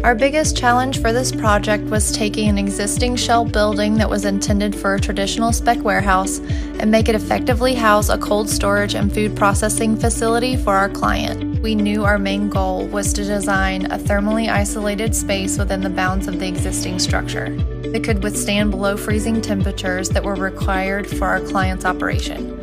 Our biggest challenge for this project was taking an existing shell building that was intended for a traditional spec warehouse and make it effectively house a cold storage and food processing facility for our client. We knew our main goal was to design a thermally isolated space within the bounds of the existing structure that could withstand below freezing temperatures that were required for our client's operation.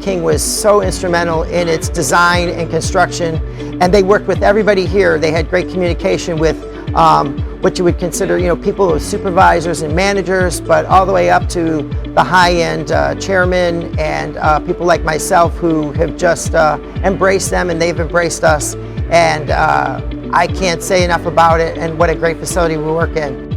King was so instrumental in its design and construction, and they worked with everybody here. They had great communication with what you would consider, people as supervisors and managers, but all the way up to the high-end chairmen and people like myself who have just embraced them, and they've embraced us. And I can't say enough about it and what a great facility we work in.